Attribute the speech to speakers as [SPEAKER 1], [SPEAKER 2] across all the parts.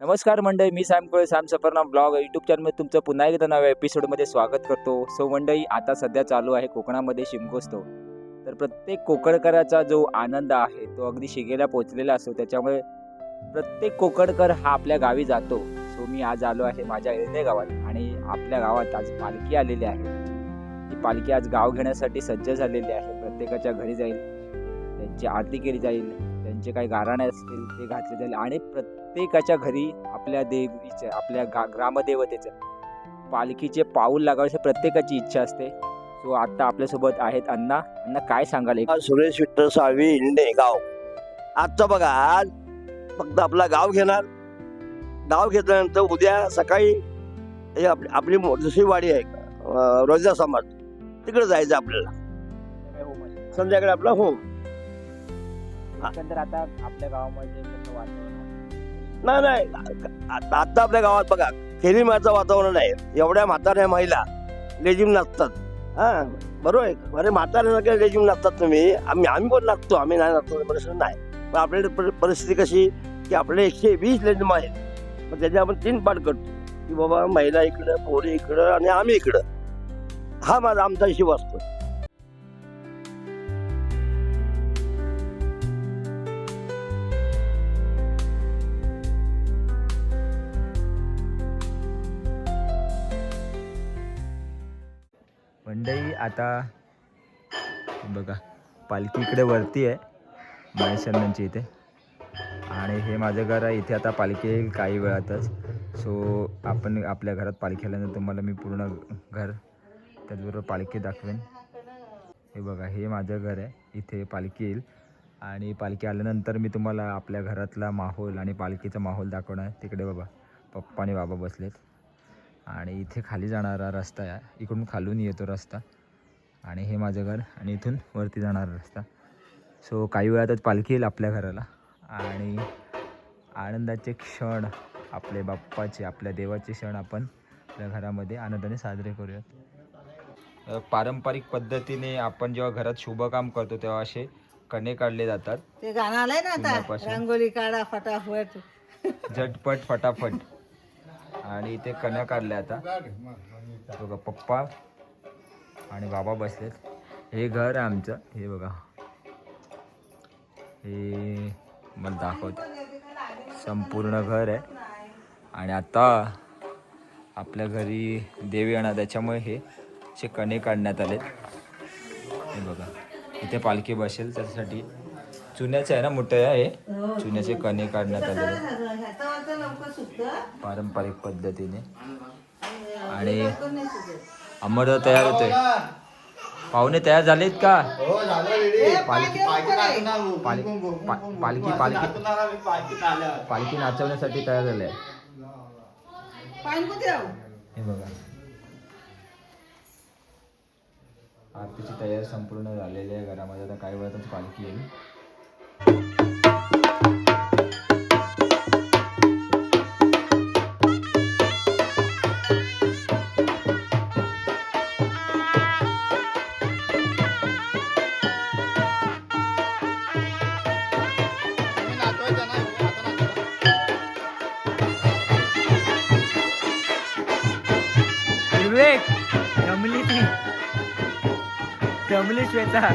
[SPEAKER 1] नमस्कार मंडळी, मी Sam कोळे Sam Safarnama blog YouTube चॅनलमध्ये तुमचं पुन्हा एकदा नव्या एपिसोडमध्ये स्वागत करतो. सो मंडळी, आता सध्या चालू आहे कोकणामध्ये शिमगोत्सव. तर प्रत्येक कोकणकराचा जो आनंद आहे तो अगदी शिगेला पोचलेला असतो. त्याच्यामुळे प्रत्येक कोकणकर हा आपल्या गावी जातो. सो मी आज आलो आहे माझ्या एरणे गावात आणि आपल्या गावात आज पालखी आलेली आहे. ही पालखी आज गाव घेण्यासाठी सज्ज झालेली आहे. प्रत्येकाच्या घरी जाईल, त्यांची आरती केली जाईल, त्यांचे काही गाराणे असतील ते घातले जाईल आणि प्रत्येकाच्या घरी आपल्या देवीचे आपल्या ग्रामदेवतेचं पालखीचे पाऊल लागायची प्रत्येकाची इच्छा असते. सो आता आपल्यासोबत आहेत अण्णा. अण्णा, काय सांगाल?
[SPEAKER 2] सुरेश विठ्ठल साळवी इंडे गाव. आजचं बघा, आज फक्त आपला गाव घेणार. गाव घेतल्यानंतर उद्या सकाळी हे आपली दुसरी वाडी आहे रोजा समाज, तिकडे जायचं आपल्याला. संध्याकाळी आपला होम.
[SPEAKER 1] एकंदर आता आपल्या गावामध्ये कसं वातावरण
[SPEAKER 2] नाही आता आपल्या गावात बघा खेरीमाचं वातावरण आहे. एवढ्या म्हाताऱ्या महिला लेझिम नाचतात. हा, बरोबर आहे. अरे म्हाताऱ्या लेझिम नाचतात तुम्ही, आम्ही पण नाचतो. आम्ही नाही नाचतो प्रश्न नाही. पण आपल्याकडे परिस्थिती कशी की आपले 120 लेझिम आहेत. मग त्याचे आपण 3 पाठ करतो की बाबा महिला इकडं, पोरी इकडं आणि आम्ही इकडं. हा माझा आमचा हिशोब असतो.
[SPEAKER 1] मंडळी, आता बघा पालखी इकडे वरती आहे महेशांची इथे, आणि हे माझं घर आहे. इथे आता पालखी येईल काही वेळातच. सो आपण आपल्या घरात पालखी आल्यानंतर तुम्हाला मी पूर्ण घर त्याचबरोबर पालखी दाखवेन. हे बघा, हे माझं घर आहे. इथे पालखी येईल आणि पालखी आल्यानंतर मी तुम्हाला आपल्या घरातला माहोल आणि पालखीचा माहोल दाखवणार. तिकडे बाबा पप्पा आणि बाबा बसलेत आणि इथे खाली जाणारा रस्ता आहे. इकडून खालून येतो रस्ता आणि हे माझं घर आणि इथून वरती जाणारा रस्ता. सो काही वेळातच पालखी येईल आपल्या घराला आणि आनंदाचे क्षण, आपले बाप्पाचे, आपल्या देवाचे क्षण आपण आपल्या घरामध्ये आनंदाने साजरे करूयात. पारंपरिक पद्धतीने आपण जेव्हा घरात शुभ काम करतो तेव्हा असे कणे काढले जातात.
[SPEAKER 3] ते गाणं आलंय ना आता,
[SPEAKER 1] चुन्यापासून.
[SPEAKER 3] रांगोळी काढा फटाफट.
[SPEAKER 1] झटपट फटाफट. आणि इथे कण्या काढल्या. आता बघा पप्पा आणि बाबा बसलेत. हे घर आहे आमचं. हे बघा, हे मला दाखवत संपूर्ण घर आहे. आणि आता आपल्या घरी देवी येणार, त्याच्यामुळे हे असे कणे काढण्यात आलेत. हे बघा, इथे पालखी बसेल त्यासाठी चुन्याचे आहे ना, मोठे आहे हे चुन्याचे कणे काढण्यात आलेले पारंपरिक पद्धतीने. आणि अमर तयार होतोय. पाहुणे तयार झालेत का? पालखी पालखी पालखी नाचवण्यासाठी तयार झाले. हे बघा, आरतीची तयारी संपूर्ण झालेली आहे घरामध्ये. आता काही वेळातच पालखी येईल. विवेक जमली श्वेता.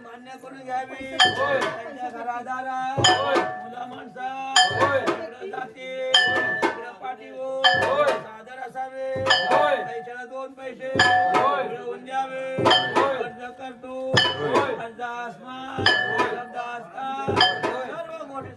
[SPEAKER 3] मान्य करून घ्यावी. मुला माणसा जाते पाठी सादर असावे. पैशाला 2 पैसे दास मान दास का सर्व मोठे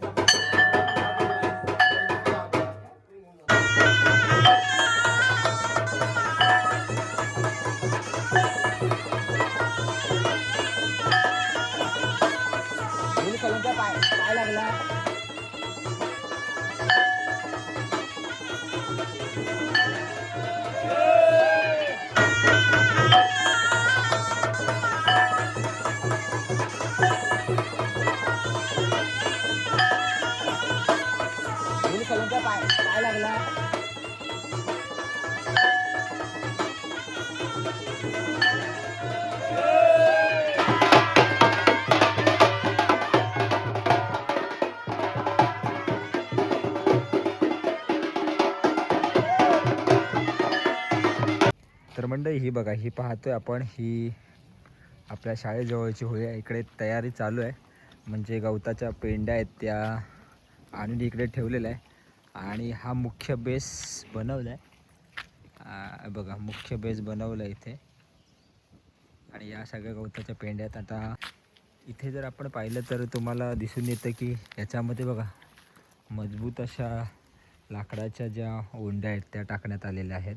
[SPEAKER 1] पाय लागला. पाय लागला. तर मंडळी ही बघा, ही पाहतोय आपण, ही आपल्या शाळेजवळची होळी आहे. इकडे तयारी चालू आहे, म्हणजे गवताच्या पेंड्या आहेत त्या आणून इकडे ठेवलेल्या आहे. आणि हा मुख्य बेस बनवला आहे बघा, मुख्य बेस बनवला आहे इथे. आणि या सगळ्या गवताच्या पेंड्यात आता इथे जर आपण पाहिलं तर तुम्हाला दिसून येतं की याच्यामध्ये बघा मजबूत अशा लाकडाच्या ज्या ओंड्या आहेत त्या टाकण्यात आलेल्या आहेत.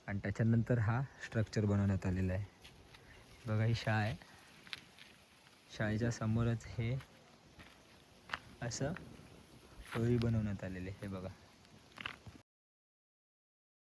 [SPEAKER 1] आणि त्याच्यानंतर हा स्ट्रक्चर बनवण्यात आलेला आहे. बघा ही शाळा आहे, शाळेच्या समोरच हे असं होळी बनवण्यात आलेले हे बघा.